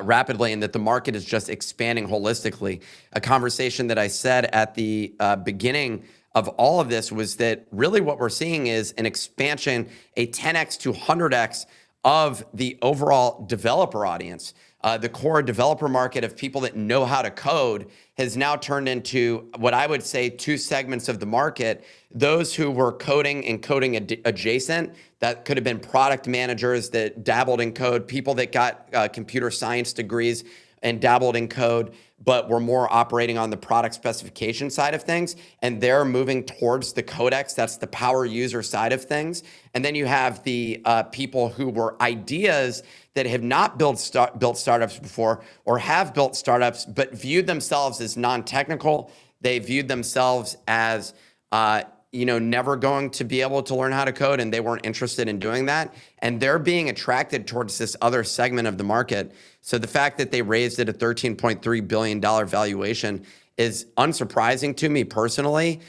rapidly, and that the market is just expanding holistically. A conversation that I said at the beginning of all of this was that really what we're seeing is an expansion, a 10x to 100x of the overall developer audience. The core developer market of people that know how to code has now turned into what I would say two segments of the market. Those who were coding and coding adjacent, that could have been product managers that dabbled in code, people that got computer science degrees and dabbled in code, but were more operating on the product specification side of things. And they're moving towards the Codex. That's the power user side of things. And then you have the people who were ideas that have not built startups before or have built startups but viewed themselves as non-technical. They viewed themselves as never going to be able to learn how to code, and they weren't interested in doing that. And they're being attracted towards this other segment of the market. So the fact that they raised it a $13.3 billion valuation is unsurprising to me personally.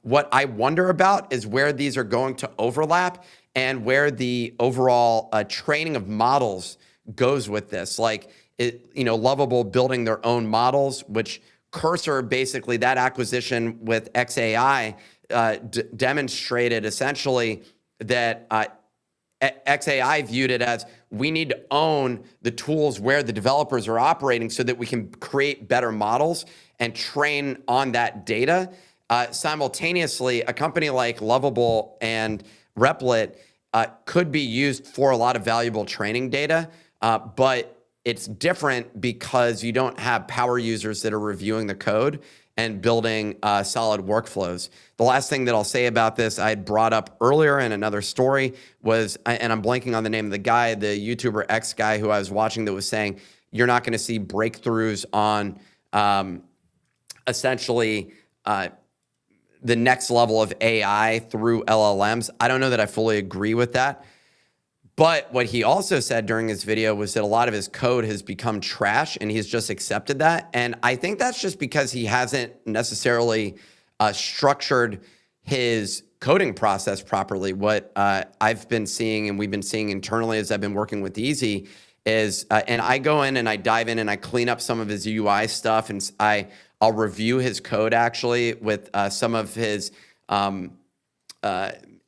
What I wonder about is where these are going to overlap and where the overall training of models goes with this. Like, Lovable building their own models, which Cursor, basically that acquisition with XAI, demonstrated essentially that XAI viewed it as, we need to own the tools where the developers are operating so that we can create better models and train on that data. Simultaneously, a company like Lovable and Replit could be used for a lot of valuable training data, but it's different because you don't have power users that are reviewing the code and building solid workflows. The last thing that I'll say about this, I had brought up earlier in another story was, and I'm blanking on the name of the guy, the YouTuber X guy who I was watching, that was saying you're not going to see breakthroughs on essentially the next level of AI through LLMs. I don't know that I fully agree with that. But what he also said during his video was that a lot of his code has become trash, and he's just accepted that. And I think that's just because he hasn't necessarily structured his coding process properly. What I've been seeing, and we've been seeing internally as I've been working with Easy, is, and I go in and I dive in and I clean up some of his UI stuff, and I'll review his code actually with some of his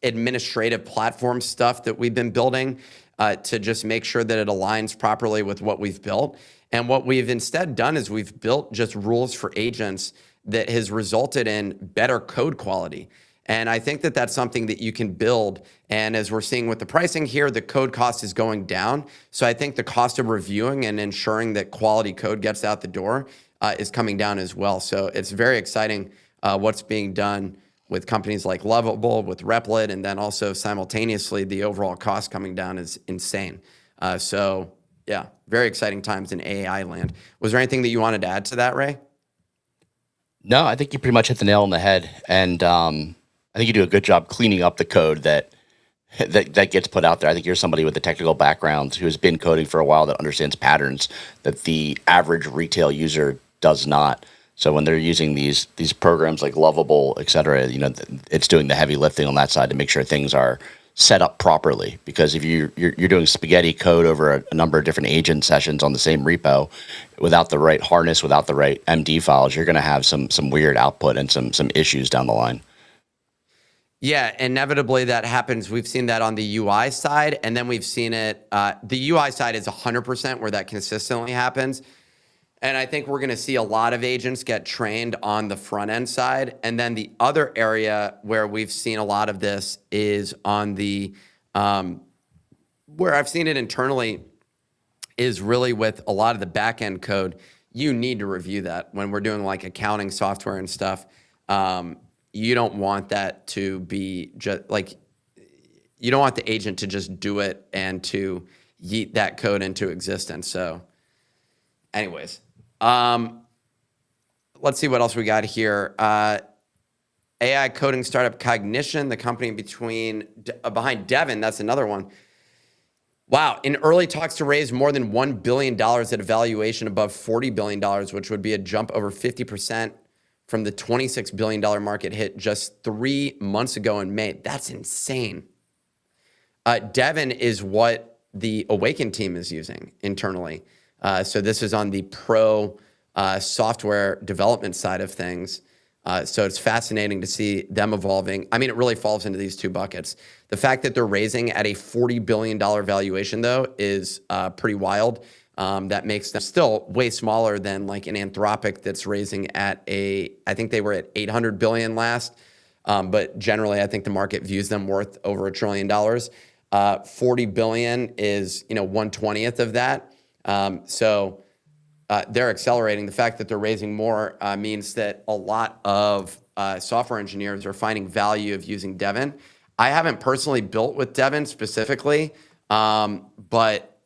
administrative platform stuff that we've been building to just make sure that it aligns properly with what we've built. And what we've instead done is we've built just rules for agents that has resulted in better code quality. And I think that that's something that you can build. And as we're seeing with the pricing here, the code cost is going down. So I think the cost of reviewing and ensuring that quality code gets out the door is coming down as well. So it's very exciting what's being done with companies like Lovable, with Replit, and then also simultaneously the overall cost coming down is insane. So yeah, very exciting times in AI land. Was there anything that you wanted to add to that, Ray? No, I think you pretty much hit the nail on the head, and I think you do a good job cleaning up the code that gets put out there. I think you're somebody with a technical background who has been coding for a while that understands patterns that the average retail user does not. So when they're using these programs like Lovable, et cetera, it's doing the heavy lifting on that side to make sure things are set up properly. Because if you're doing spaghetti code over a number of different agent sessions on the same repo without the right harness, without the right MD files, you're going to have some weird output and some issues down the line. Yeah, inevitably that happens. We've seen that on the UI side, and then we've seen it. The UI side is 100% where that consistently happens. And I think we're going to see a lot of agents get trained on the front end side. And then the other area where we've seen a lot of this is on the, where I've seen it internally, is really with a lot of the back end code. You need to review that when we're doing like accounting software and stuff. You don't want that to be just like, you don't want the agent to just do it and to yeet that code into existence. So anyways. Let's see what else we got here. AI coding startup Cognition, the company behind Devin, that's another one. Wow, in early talks to raise more than $1 billion at a valuation above $40 billion, which would be a jump over 50% from the $26 billion market hit just 3 months ago in May. That's insane. Devin is what the Awaken team is using internally. So this is on the pro software development side of things. So it's fascinating to see them evolving. I mean, it really falls into these two buckets. The fact that they're raising at a $40 billion valuation, though, is pretty wild. That makes them still way smaller than like an Anthropic that's raising at I think they were at 800 billion last. But generally, I think the market views them worth over $1 trillion. 40 billion is 1/20th of that. So they're accelerating. The fact that they're raising more means that a lot of software engineers are finding value of using Devin. I haven't personally built with Devin specifically, but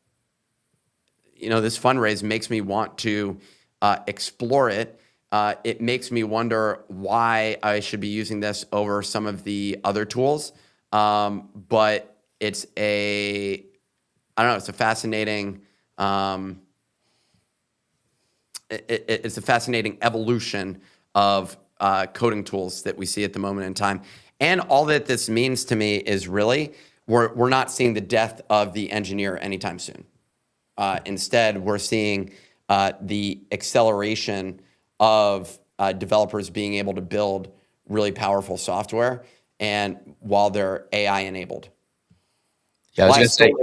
this fundraise makes me want to explore it. It makes me wonder why I should be using this over some of the other tools. But it's I don't know, it's a fascinating, it's a fascinating evolution of coding tools that we see at the moment in time. And all that this means to me is really we're not seeing the death of the engineer anytime soon. Instead, we're seeing the acceleration of developers being able to build really powerful software, and while they're AI enabled. Yeah, I was going to say.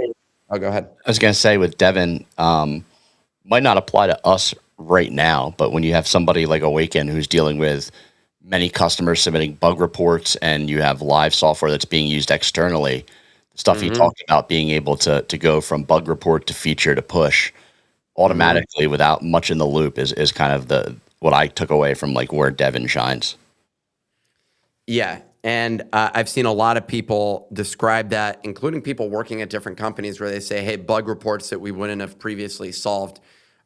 Oh, go ahead. I was going to say with Devin, might not apply to us right now, but when you have somebody like Awaken who's dealing with many customers submitting bug reports, and you have live software that's being used externally, the stuff you talked about being able to go from bug report to feature to push automatically without much in the loop is kind of what I took away from like where Devin shines. Yeah. And I've seen a lot of people describe that, including people working at different companies, where they say, hey, bug reports that we wouldn't have previously solved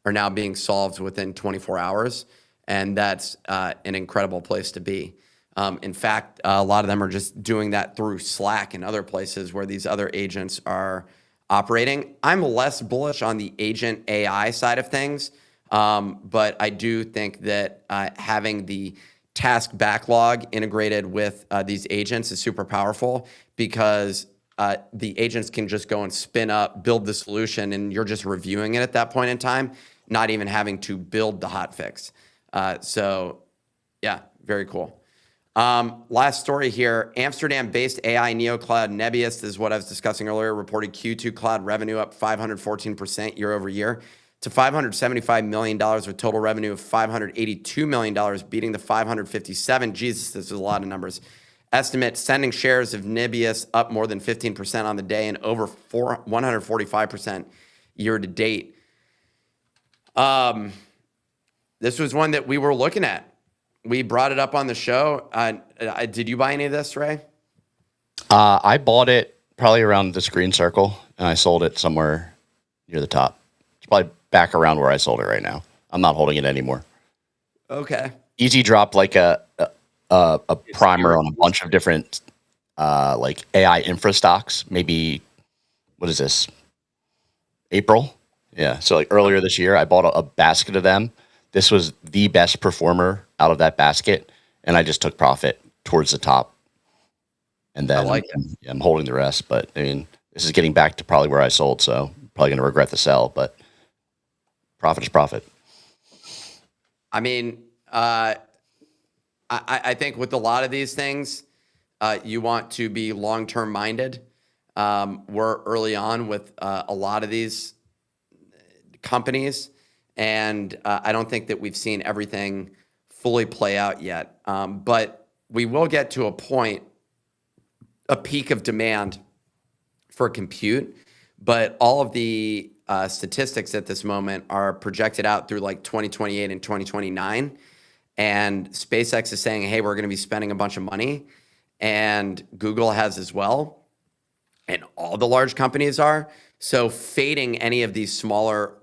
are now being solved within 24 hours. And that's an incredible place to be. In fact, a lot of them are just doing that through Slack and other places where these other agents are operating. I'm less bullish on the agent AI side of things, but I do think that having the task backlog integrated with these agents is super powerful, because the agents can just go and spin up, build the solution, and you're just reviewing it at that point in time, not even having to build the hot fix. So yeah, very cool. Last story here. Amsterdam-based AI neocloud Nebius, this is what I was discussing earlier, reported Q2 cloud revenue up 514% year over year to $575 million, with total revenue of $582 million, beating the 557. Jesus, this is a lot of numbers. Estimate sending shares of Nebius up more than 15% on the day and over 145% year to date. This was one that we were looking at. We brought it up on the show. Did you buy any of this, Ray? I bought it probably around the screen circle, and I sold it somewhere near the top. It's probably back around where I sold it right now. I'm not holding it anymore. Okay. Easy dropped like a primer on a bunch of different like AI infra stocks. Maybe, what is this? April? Yeah. So like earlier this year, I bought a basket of them. This was the best performer out of that basket, and I just took profit towards the top. And then I'm holding the rest. But I mean, this is getting back to probably where I sold, so probably going to regret the sell. But profit is profit. I mean, I think with a lot of these things, you want to be long-term minded. We're early on with a lot of these companies, and I don't think that we've seen everything fully play out yet. But we will get to a point, a peak of demand for compute. But all of the statistics at this moment are projected out through like 2028 and 2029. And SpaceX is saying, hey, we're going to be spending a bunch of money. And Google has as well. And all the large companies are. So fading any of these smaller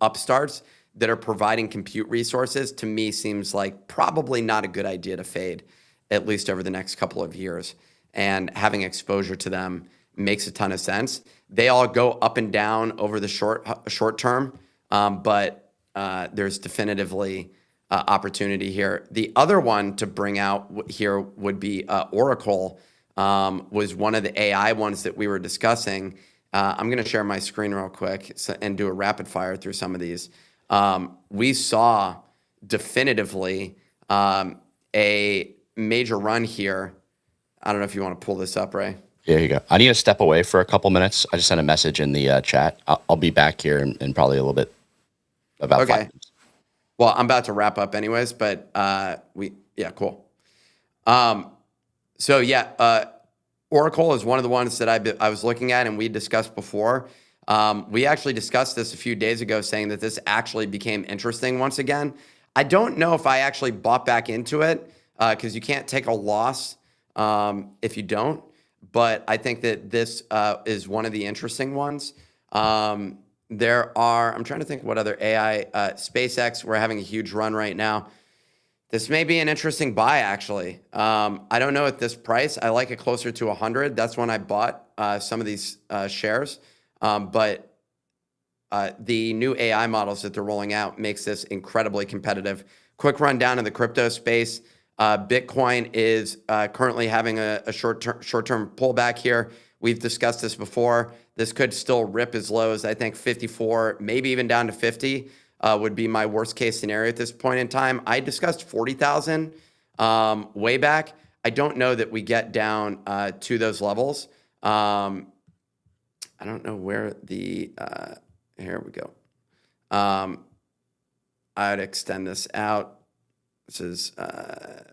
upstarts that are providing compute resources, to me, seems like probably not a good idea to fade, at least over the next couple of years. And having exposure to them makes a ton of sense. They all go up and down over the short term, but there's definitively opportunity here. The other one to bring out here would be Oracle, was one of the AI ones that we were discussing. I'm going to share my screen real quick and do a rapid fire through some of these. We saw definitively a major run here. I don't know if you want to pull this up, Ray. There you go. I need to step away for a couple minutes. I just sent a message in the chat. I'll be back here in probably a little bit, about 5 minutes. Well, I'm about to wrap up anyways, but cool. Oracle is one of the ones that I was looking at, and we discussed before. We actually discussed this a few days ago, saying that this actually became interesting once again. I don't know if I actually bought back into it, because you can't take a loss if you don't. But I think that this is one of the interesting ones. I'm trying to think what other AI, SpaceX, we're having a huge run right now. This may be an interesting buy, actually. I don't know at this price. I like it closer to 100. That's when I bought some of these shares. But the new AI models that they're rolling out makes this incredibly competitive. Quick rundown in the crypto space. Bitcoin is currently having a short-term pullback here. We've discussed this before. This could still rip as low as, I think, 54, maybe even down to 50 would be my worst case scenario at this point in time. I discussed 40,000 way back. I don't know that we get down to those levels. I don't know where the, here we go. I'd extend this out. This is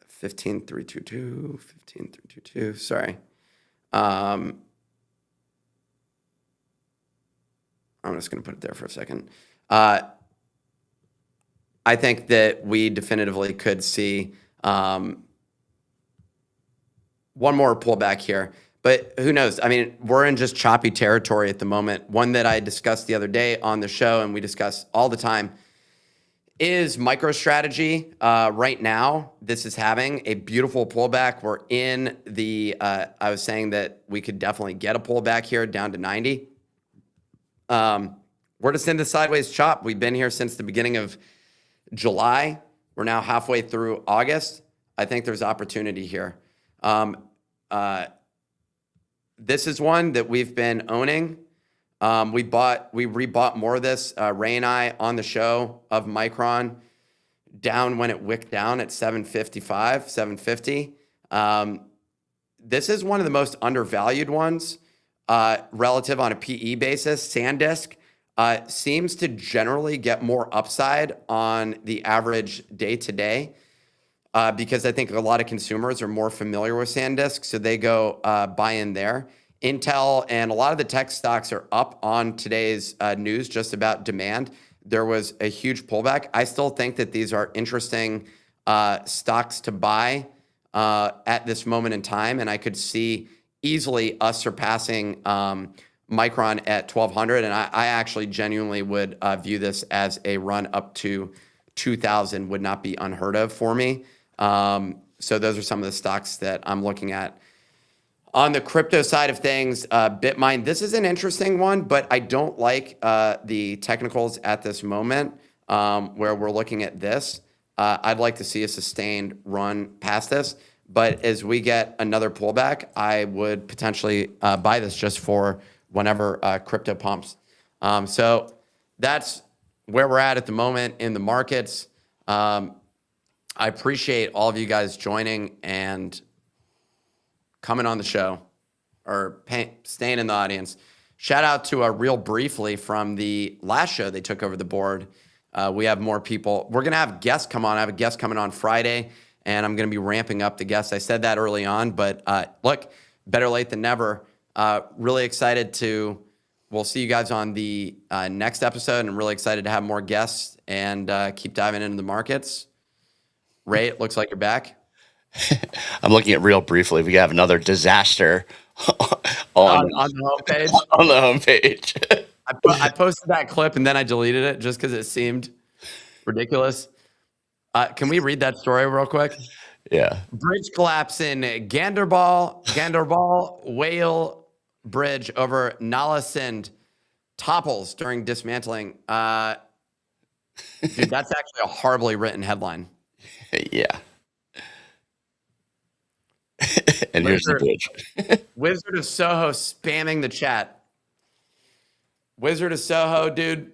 15,322, 15,322, sorry. I'm just going to put it there for a second. I think that we definitively could see one more pullback here, but who knows? I mean, we're in just choppy territory at the moment. One that I discussed the other day on the show, and we discuss all the time, is MicroStrategy. Right now, this is having a beautiful pullback. We're in the, I was saying that we could definitely get a pullback here down to 90. We're just in the sideways chop. We've been here since the beginning of July. We're now halfway through August. I think there's opportunity here. This is one that we've been owning. We rebought more of this, Ray and I, on the show of Micron, down when it wicked down at 755, 750. This is one of the most undervalued ones relative on a PE basis. SanDisk seems to generally get more upside on the average day to day because I think a lot of consumers are more familiar with SanDisk, so they go buy in there. Intel and a lot of the tech stocks are up on today's news just about demand. There was a huge pullback. I still think that these are interesting stocks to buy at this moment in time, and I could see easily us surpassing Micron at 1,200, and I actually genuinely would view this as a run up to 2,000 would not be unheard of for me. So those are some of the stocks that I'm looking at. On the crypto side of things, Bitmine, this is an interesting one, but I don't like the technicals at this moment where we're looking at this. I'd like to see a sustained run past this, but as we get another pullback, I would potentially buy this just for whenever crypto pumps. So that's where we're at the moment in the markets. I appreciate all of you guys joining and coming on the show or staying in the audience. Shout out to Real Briefly from the last show they took over the board. We have more people. We're going to have guests come on. I have a guest coming on Friday, and I'm going to be ramping up the guests. I said that early on, but look, better late than never. Really excited we'll see you guys on the next episode, and I'm really excited to have more guests and keep diving into the markets. Ray, it looks like you're back. I'm looking at Real Briefly. We have another disaster on the homepage. On the homepage. I posted that clip and then I deleted it just because it seemed ridiculous. Can we read that story real quick? Yeah. Bridge collapse in Ganderbal Whale Bridge over Nalasind topples during dismantling. Dude, that's actually a horribly written headline. Yeah. And here's the bridge. Wizard of Soho spamming the chat. Wizard of Soho, dude,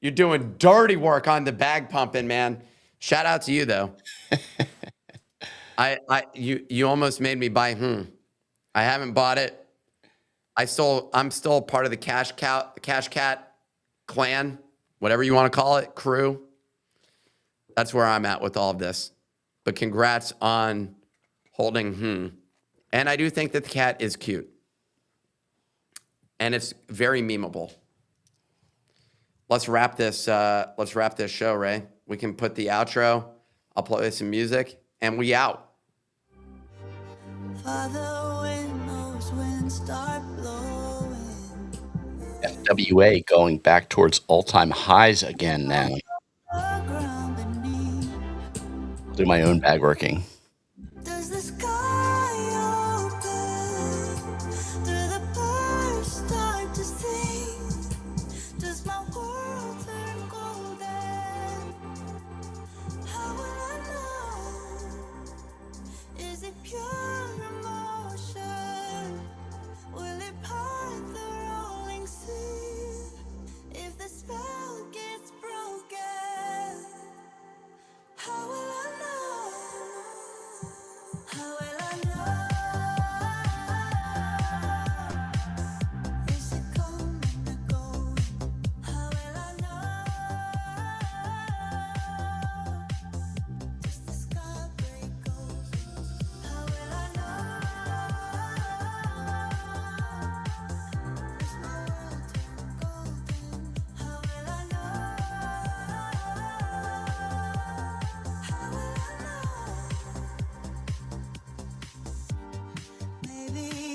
you're doing dirty work on the bag pumping, man. Shout out to you though. You almost made me buy. I haven't bought it. I'm still part of the Cash Cat clan, whatever you want to call it, crew. That's where I'm at with all of this. But congrats on holding And I do think that the cat is cute. And it's very memeable. Let's wrap this show, Ray. We can put the outro. I'll play some music and we out. Father, when those winds start blowing. FWA going back towards all-time highs again now. Do my own bag working.